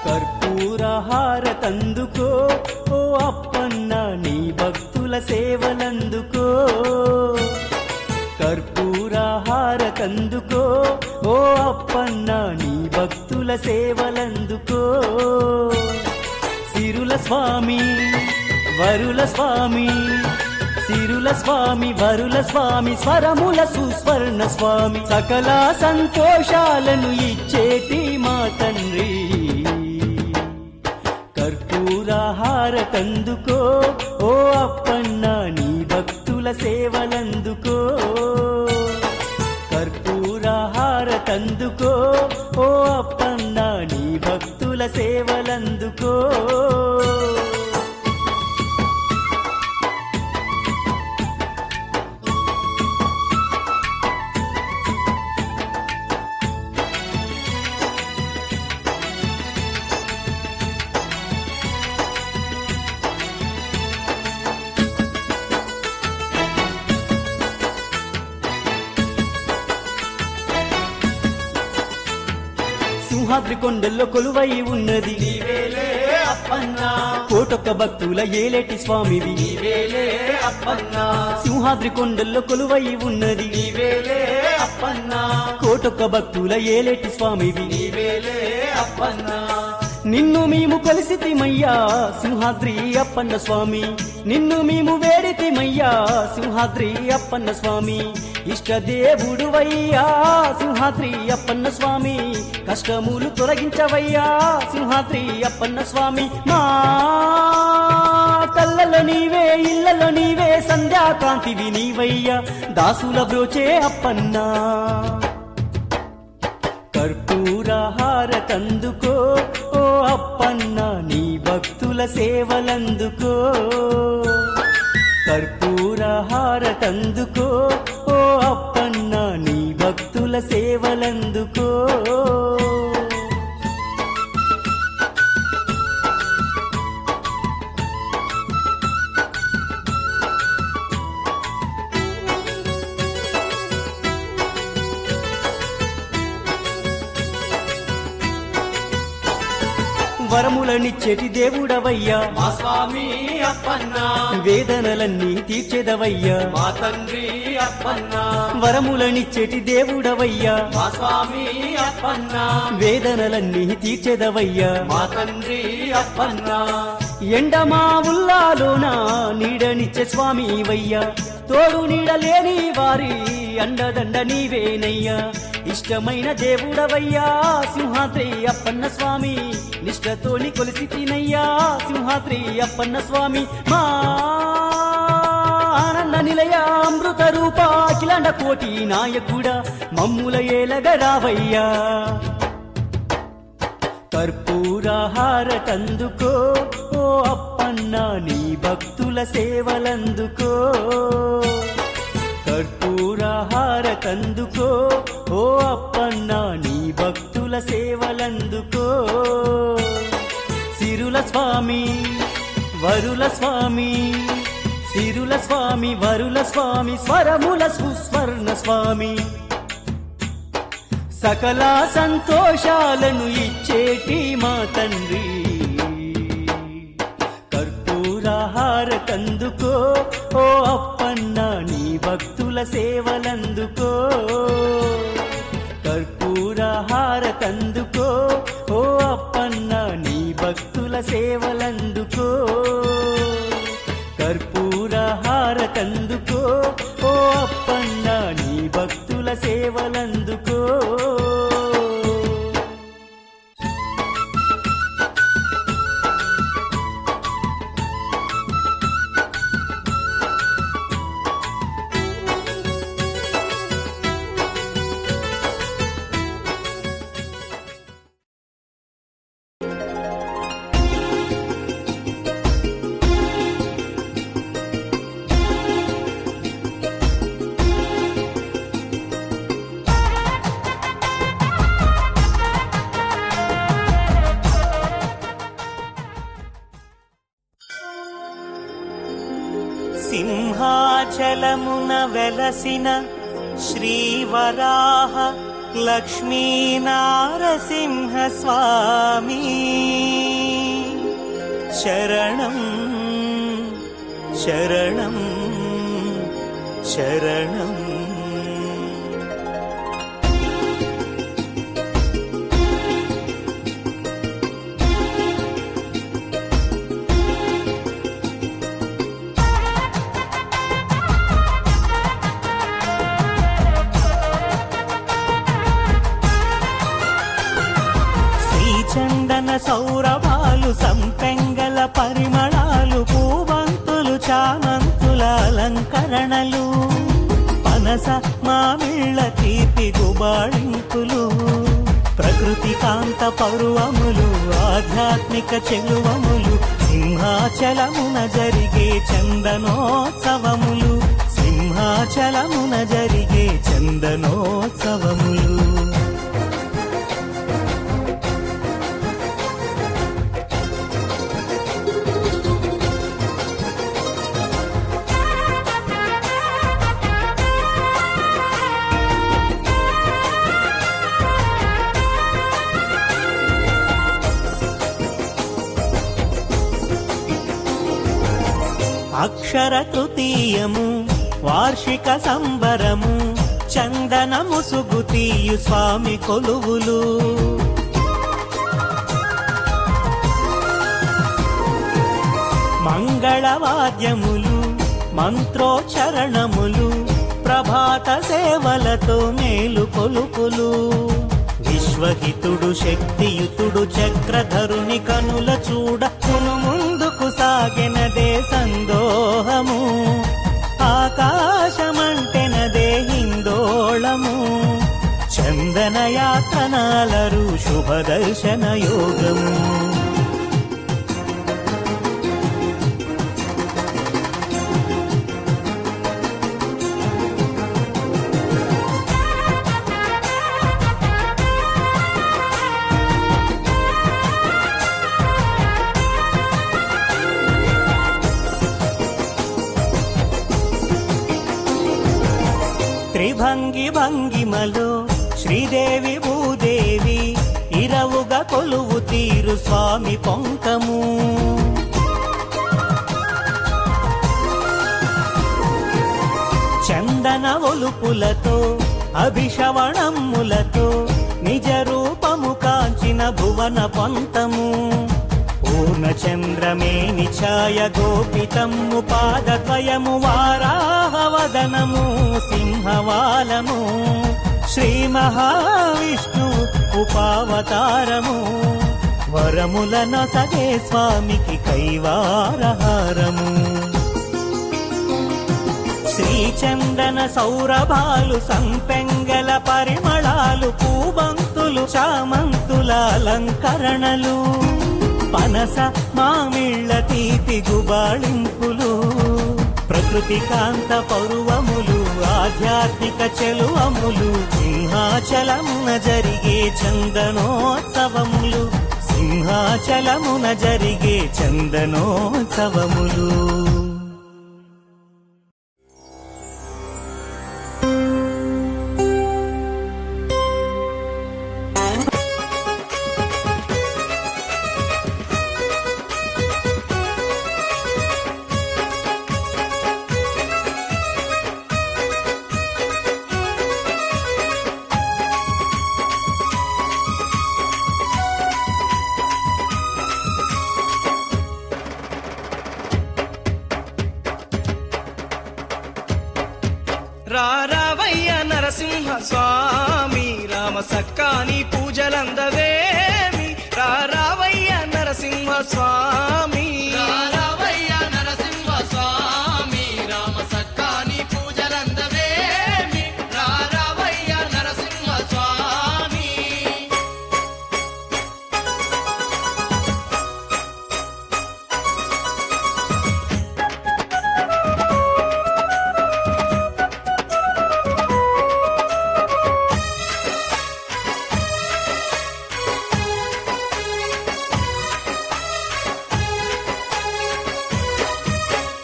కర్పూరహార తందుకో ఓ అప్పన్న నీ భక్తుల సేవలందుకో కర్పూరహార తందుకో ఓ అప్పన్న నీ భక్తుల సేవలందుకో సిరుల స్వామి వరుల స్వామి సిరుల స్వామి వరుల స్వామి స్వరముల సుస్వర్ణ స్వామి సకల సంతోషాలను ఇచ్చేటి మా తండ్రి కర్పూరహార కందుకో ఓ అప్పన్న నీ భక్తుల సేవలందుకో కర్పూరహార కందుకో ఓ అప్పన్న నీ భక్తుల సేవలందుకో సింహాద్రి కొండల్లో కొలువై ఉన్నది నీవేలే అప్పన్న కోటొక్క భక్తుల ఏలేటి స్వామివి నీవేలే అప్పన్న సింహాద్రి కొండల్లో కొలువై ఉన్నది నీవేలే అప్పన్న కోటొక్క భక్తుల ఏలేటి స్వామివి నీవేలే అప్పన్న నిన్ను మేము కొలిసితిమయ్యా సింహాద్రి అప్పన్న స్వామి నిన్ను మేము వేడితిమయ్యా సింహాద్రి అప్పన్న స్వామి ఇష్టదేవుడువయ్యా సింహాద్రి అప్పన్న స్వామి కష్టములు తొలగించవయ్యా సింహాద్రి అప్పన్న స్వామి మా కళ్ళలో నీవే ఇళ్ళలో నీవే సంధ్యాకాంతివి నీవయ్యా దాసుల బ్రోచే అప్పన్నా కర్పూరహార కందుకో ఓ అప్పన్న నీ భక్తుల సేవలందుకో కర్పూరహార కందుకో ఓ అప్పన్న నీ భక్తుల సేవలందుకో వరములనిచ్చేటి దేవుడవయ్యా మా స్వామి అప్పన్న వేదనలన్నీ తీర్చెదవయ్యా మా తండ్రి అప్పన్న వరములనిచ్చేటి దేవుడవయ్యా మా స్వామి అప్పన్న వేదనలన్నీ తీర్చెదవయ్యా మా తండ్రి అప్పన్న ఎండమా ఉల్లాలోన నీడనిచ్చే స్వామి వయ్యా తోడు నీడలేని వారి అండదండ నీవేనయ్యా ఇష్టమైన దేవుడవయ్యా సింహాద్రి అప్పన్న స్వామి నిష్ఠతోని కొలిసి తినయ్యా సింహాద్రి అప్పన్న స్వామి మా ఆనంద నిలయ అమృత రూప అఖిలాండ కోటి నాయకుడా మమ్ముల ఏలగరావయ్యా కర్పూరహారతందుకో ఓ అప్పన్న నీ భక్తుల సేవలందుకో కర్పూరహారతందుకో ఓ అప్పన్న నీ భక్తుల సేవలందుకో సిరుల స్వామి వరుల స్వామి సిరుల స్వామి వరుల స్వామి స్వరముల సుస్వర్ణ స్వామి సకల సంతోషాలను ఇచ్చేటి మా తండ్రి కర్పూరహారతందుకో ఓ అప్పన్న నీ భక్తుల సేవలందుకో కర్పూరహారతందుకో ఓ అప్పన్న నీ భక్తుల సేవలందుకో కర్పూరహారతందుకో ఓ అప్పన్న నీ భక్తుల సేవలందుకో సింహాచలమున వెలసిన శ్రీవరాహ లక్ష్మీనారసింహ స్వామి శరణం శరణం శరణం చందన సౌరభాలు సంపెంగల పరిమళాలు పూవంతులు చామంతుల అలంకరణలు పనస మామిళ్ళ తీపి గుబాళింపులు ప్రకృతి కాంత పరువములు ఆధ్యాత్మిక చెలువములు సింహాచలమున జరిగే చందనోత్సవములు సింహాచలమున జరిగే చందనోత్సవములు అక్షర తృతీయము వార్షిక సంబరము చందన ముసుగు తీయు స్వామి కొలువులు మంగళవాద్యములు మంత్రోచ్చరణములు ప్రభాత సేవలతో మేలు కొలుపులు విశ్వహితుడు శక్తియుతుడు చక్రధరుని కనుల చూడ ముందుకు సాగెనదే సందోహము ఆకాశమంటెనదే హిందోళము చందనయాతనాలరు శుభదర్శన యోగము త్రిభంగి భంగిమలో శ్రీదేవి భూదేవి నిరవుగా కొలువు తీరు స్వామి పొంకము. చందన ఒలుపులతో అభిషవణమ్ములతో నిజ రూపము కాంచిన భువన పంతము. పూర్ణచంద్రమేని ఛాయ గోపితమ్ము పాదద్వయము వారాహవదనము సింహవాలము. శ్రీ మహావిష్ణు ఉపావతారము వరములనొసగే స్వామికి కైవారహారము. శ్రీచందన సౌరభాలు సంపెంగల పరిమళాలు పూబంతులు చామంతుల అలంకరణలు పనస మామిళ్ళ తీపి గుబాళింపులు ప్రకృతి కాంత పరువములు ఆధ్యాత్మిక చెలువములు సింహాచలమున జరిగే చందనోత్సవములు సింహాచలమున జరిగే చందనోత్సవములు. రావయ్య నరసింహ స్వామి రామ సక్కాని పూజలందవేమి. రావయ్య నరసింహ స్వామి రావయ్య నరసింహ స్వామి రామ సక్కాని పూజలందవేమి. రావయ్య నరసింహ స్వామి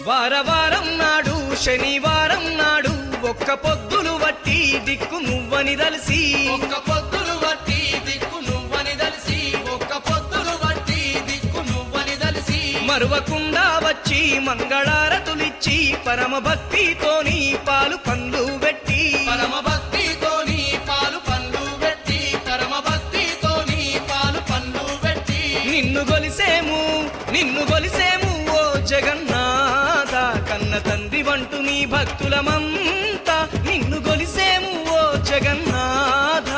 వారవారం నాడు శనివారం నాడు ఒక్క పొద్దులు వట్టి దిక్కు నువ్వని దలిసి ఒక్క పొద్దులు వట్టి దిక్కు నువ్వని దలిసి ఒక్క పొద్దులు వట్టి దిక్కు నువ్వని దలిసి మరువకుండా వచ్చి మంగళారతులిచ్చి పరమ భక్తితోని పాలు పండ్లు పెట్టి పరమ భక్తితోని పాలు పండ్లు పెట్టి పరమ భక్తితోని పాలు పండ్లు పెట్టి నిన్ను గొలిసేము ఓ జగన్నాథ కన్న తండ్రి వంటు నీ భక్తులమంతా నిన్ను గొలిసేము ఓ జగన్నాథ.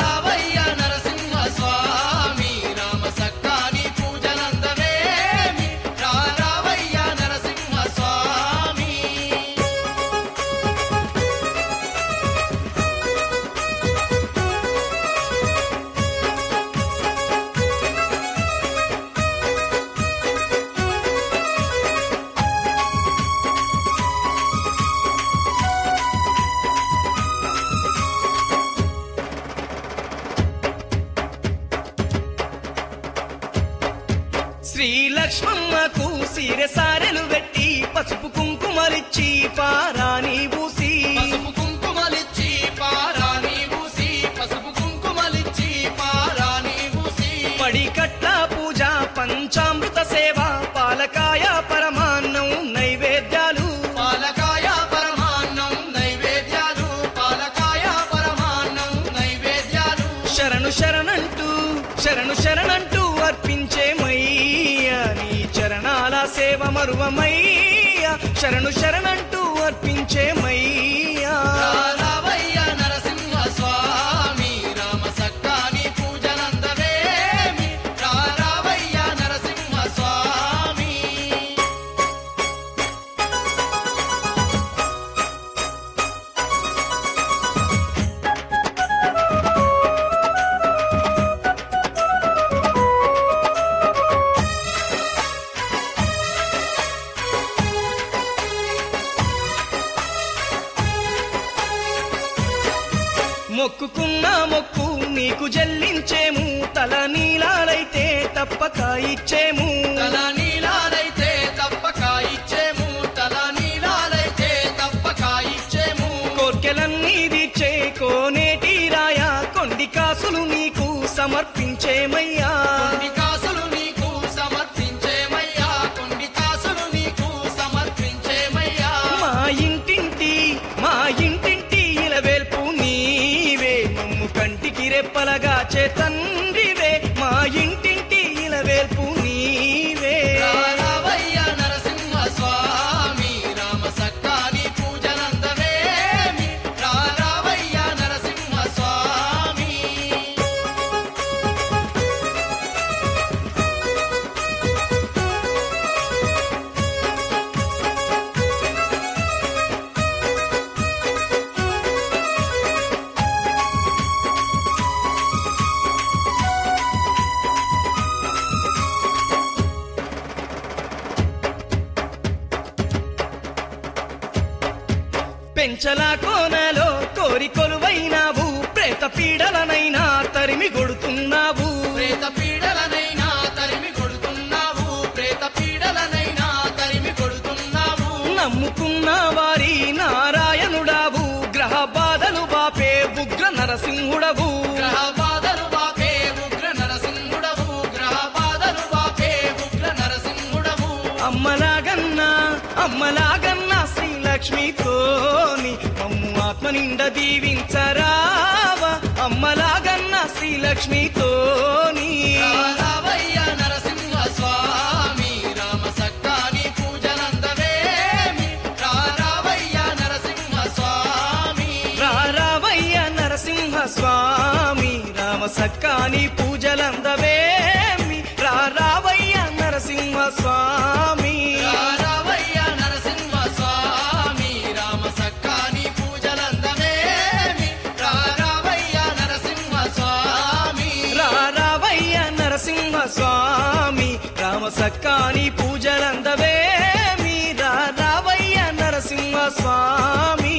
రావయ్య నరసింహ స్వామి రామ సక్కాని పూజలందవేమి. రావయ్య నరసింహ స్వామి శ్రీలక్ష్మమ్మకు సీరె సారెలు పెట్టి పసుపు కుంకుమలిచ్చి పారాని పూసి పసుపు కుంకుమలిచ్చి పారాని పూసి పసుపు కుంకుమలిచ్చి పారాని పూసి పడికట్ల పూజ పంచామృత సేవ పాలకాయ పరమాన్నం నైవేద్యాలు పాలకాయ పరమాన్నం నైవేద్యాలు పాలకాయ పరమాన్నం నైవేద్యాలు శరణు శరణంటూ అర్పించేమయ్యా నీ చరణాల సేవ మరువమయ్యా. శరణంటూ అర్పించేమయ్యా. రావయ్య నరసింహ స్వామి రామ సక్కాని పూజలందవేమి. రావయ్య నరసింహ స్వామి మొక్కుకున్న మొక్కు నీకు జల్లించేము తల నీలాలైతే తప్పక ఇచ్చేము తల నీలాలైతే తప్పక ఇచ్చేము తల నీలాలైతే తప్పక ఇచ్చేము కోర్కెలన్నీ తీర్చే కోనేటి రాయ కొండి కాసులు నీకు సమర్పించేమయ్యా కొన్ని కాసులు నీకు సమర్పించేమయ్యా కొన్ని కాసులు నీకు సమర్పించేమయ్యా మా ఇంటింటి ఇలవేల్పు నీవే మమ్ము కంటికి రెప్పలగా చేతండ్రివే మా ఇంటింటి ఇలవేల్పు నీవే రావయ్యా నరసింహ స్వామి రామ సక్కాని పూజనందవేమి రావయ్యా నరసింహ స్వామి పెంచల కోనలో కోరి కొలువైనావు ప్రేత పీడలనైనా తరిమి కొడుతున్నావు ప్రేత పీడలనైనా తరిమి కొడుతున్నావు ప్రేత పీడలనైనా తరిమి కొడుతున్నావు నమ్ముకున్న వారి నారాయణుడావు గ్రహ బాధలు బాపే ఉగ్ర నరసింహుడవు గ్రహ బాధలు బాపే ఉగ్ర నరసింహుడవు గ్రహ బాధలు బాపే ఉగ్ర నరసింహుడవు అమ్మలాగన్నా శ్రీలక్ష్మితోని మమ్ము ఆత్మ నిండ దీవించరావా అమ్మలాగన్నా శ్రీలక్ష్మితోని రావయ్యా నరసింహ స్వామి రామ సక్కాని పూజనందవేమి రావయ్యా నరసింహ స్వామి రావయ్య నరసింహ స్వామి రామ సక్కాని పూజలందవేమి రావయ్య నరసింహ స్వామి రావయ్యా నరసింహ స్వామి రామ సక్కాని పూజలందవేమి రావయ్యా నరసింహ స్వామి రావయ్య నరసింహ స్వామి రామ సక్కాని పూజలందవేమి రావయ్య నరసింహ స్వామి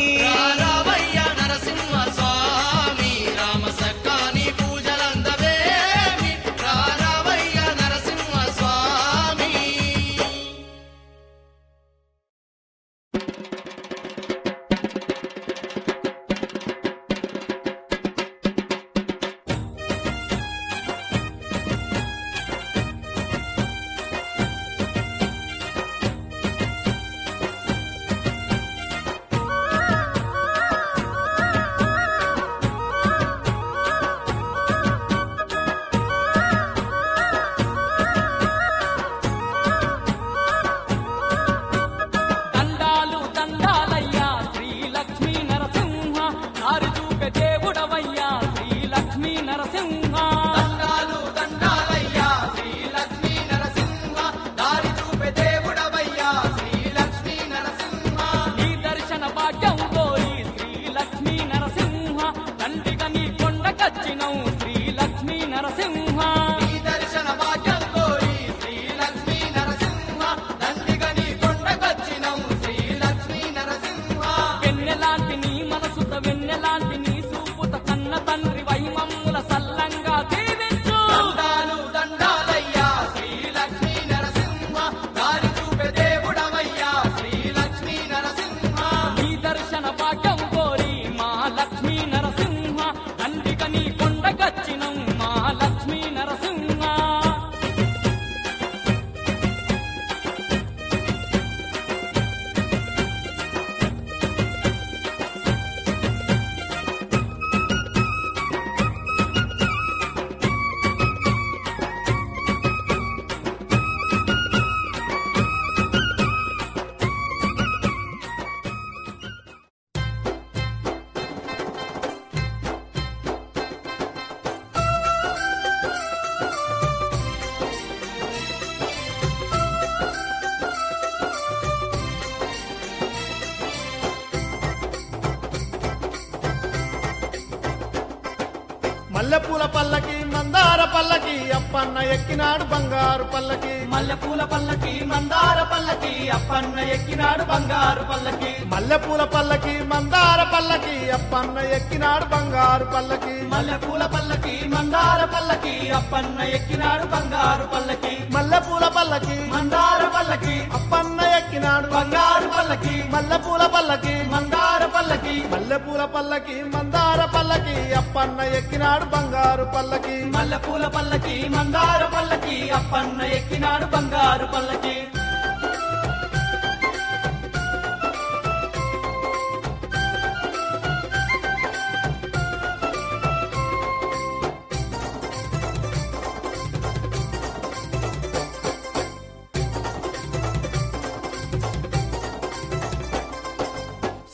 రావయ్యా నరసింహ స్వామి రామ సక్కాని పూజలందవేమి రావయ్యా నరసింహ స్వామి దండాలు దండాలయ్యా శ్రీలక్ష్మీ నరసింహ దారి చూపే దేవుడవయ్యా శ్రీలక్ష్మీ నరసింహ దండాలు దండాలయ్యా శ్రీలక్ష్మీ నరసింహ దారి చూపే దేవుడవయ్యా శ్రీలక్ష్మీ నరసింహ నీ దర్శన భాగ్యం కోరి శ్రీలక్ష్మీ నరసింహ తండ్రిగా నీ కొండకచ్చినవు శ్రీలక్ష్మీ నరసింహ నీ దర్శన భాగ్యం కోరి శ్రీలక్ష్మీ నరసింహ దండిగా నీ కొండకొచ్చినవు శ్రీలక్ష్మీ నరసింహ వెన్నెలాంటి నీ మనసుత వెన్నెలాంటి నీ సూపుత కన్న తండ్రి వైమమ్ముల సల్లంగా దీవించు దండాలు దండాలయ్యా శ్రీలక్ష్మీ నరసింహ దారి చూపే దేవుడవయ్యా శ్రీలక్ష్మీ నరసింహ నీ దర్శన భాగ్యం కోరి మా లక్ష్మీ నరసింహ తండ్రిగా నీ కొండకచ్చినం మా లక్ష్మీ నరసింహ మల్లెపూల పల్లకి మందార పల్లకి అప్పన్న ఎక్కినాడు బంగారు పల్లకి మల్లెపూల పల్లకి మందార పల్లకి అప్పన్న ఎక్కినాడు బంగారు పల్లకి మల్లెపూల పల్లకి మందార పల్లకి అప్పన్న ఎక్కినాడు బంగారు పల్లకి మల్లెపూల పల్లకి మందార పల్లకి అప్పన్న ఎక్కినాడు బంగారు పల్లకి మల్లెపూల పల్లకి మందార పల్లకి అప్పన్న ఎక్కినాడు బంగారు పల్లకి మల్లెపూల పల్లకి మందార పల్లకి మల్లెపూల పల్లకి మందార పల్లకి అప్పన్న ఎక్కినాడు బంగారు పల్లకి మల్లెపూల పల్లకి మందార పల్లకి అప్పన్న ఎక్కినాడు బంగారు పల్లకి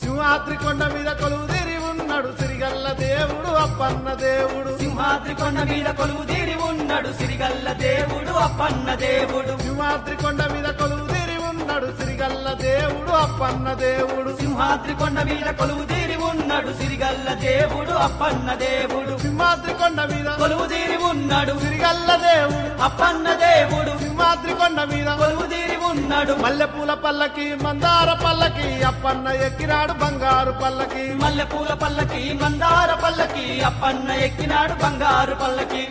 సింహాద్రి కొండ మీద కొలువుదీరి ఉన్నాడు సిరిగల్ల దేవుడు అప్పన్న దేవుడు సింహాద్రి కొండ మీద కొలువుదీరి ఉన్నాడు సిరిగల్ల దేవుడు అప్పన్న దేవుడు సింహాద్రి కొండ మీద కొలువుదీరి ఉన్నాడు సిరిగల్ల దేవుడు అప్పన్న దేవుడు సింహాద్రి కొండ మీద కొలువుదీరి ఉన్నాడు సిరిగల్ల దేవుడు అప్పన్న దేవుడు సింహాద్రి కొండ మీద కొలువుదీరి ఉన్నాడు సిరిగల్ల దేవుడు అప్పన్న దేవుడు సింహాద్రి కొండ మీద కొలువుదీరి ఉన్నాడు మల్లెపూల పల్లకి మందార పల్లకి అప్పన్న ఎక్కినాడు బంగారు పల్లకి మల్లెపూల పల్లకి మందార పల్లకి అప్పన్న ఎక్కినాడు బంగారు పల్లకి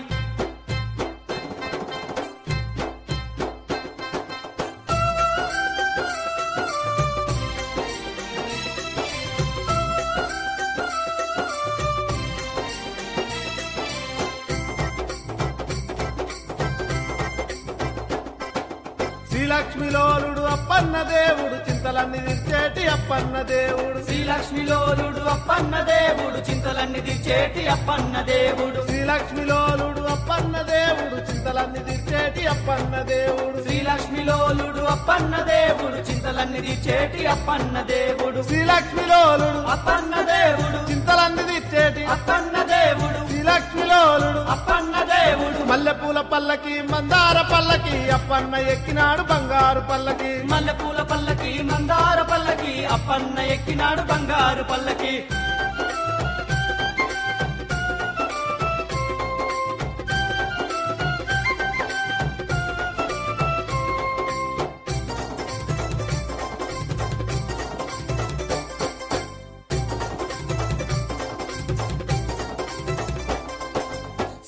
శ్రీలక్ష్మిలోలుడు అప్పన్న దేవుడు చింతలన్నీ తీర్చేటి అప్పన్న దేవుడు శ్రీలక్ష్మిలోలుడు అప్పన్న దేవుడు చింతలన్నీ తీర్చేటి అప్పన్న దేవుడు శ్రీలక్ష్మిలోలుడు అప్పన్న దేవుడు చింతలన్నీ తీర్చేటి అప్పన్న దేవుడు శ్రీలక్ష్మిలోలుడు అప్పన్న దేవుడు చింతలన్నీ తీర్చేటి అప్పన్న దేవుడు శ్రీలక్ష్మిలోలుడు అప్పన్న దేవుడు చింతలన్నీ తీర్చేటి అప్పన్న దేవుడు శ్రీలక్ష్మిలోలుడు అప్పన్న దేవుడు మల్లెపూల పల్లకి మందార పల్లకి అప్పన్న ఎక్కినాడు బంగారు పల్లకి మల్లెపూల పల్లకి మందార పల్లకి అప్పన్న ఎక్కినాడు బంగారు పల్లకి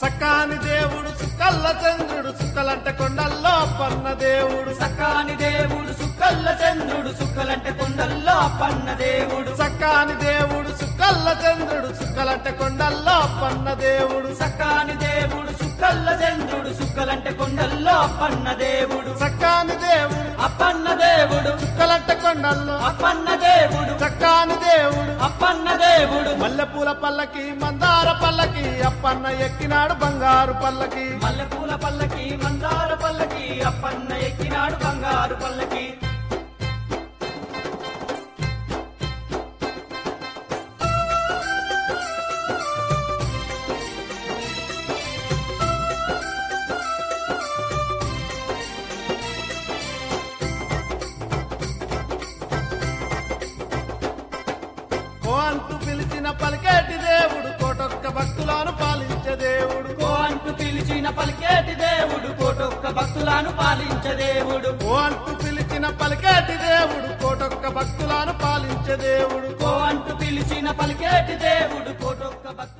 సక్కాని దేవుడు సుక్కల్ల చంద్రుడు సుక్కలంటే కొండల్లో అప్పన్న దేవుడు సక్కాని దేవుడు సుక్కల్ల చంద్రుడు సుక్కలంటే కొండల్లో అప్పన్న దేవుడు సక్కాని దేవుడు సుక్కల్ల చంద్రుడు సుక్కలంటే కొండల్లో అప్పన్న దేవుడు సక్కాని దేవుడు సుక్కల్ల చంద్రుడు సుక్కలంటే కొండల్లో అప్పన్న దేవుడు సక్కాని దేవుడు అప్పన్న దేవుడు సుక్కలంటే కొండల్లో అప్పన్న దేవుడు సక్కాని దేవుడు అప్పన్న దేవుడు మల్లెపూల పల్లకి మందార పల్లకి అప్పన్న ఎక్కినాడు బంగారు పల్లకి మల్లెపూల పల్లకి మందార పల్లకి అప్పన్న ఎక్కినాడు బంగారు పల్లకి కో అంటూ పిలిచిన పలికేటి దేవుడు కోటొక్క భక్తులను పాలించే దేవుడు కో అంటూ పిలిచిన పలికేటి దేవుడు కోటొక్క భక్తులను పాలించే దేవుడు కో అంటూ పిలిచిన పలికేటి దేవుడు కోటొక్క భక్తులను పాలించే దేవుడు కో అంటూ పిలిచిన పలికేటి దేవుడు కోటొక్క భక్తులను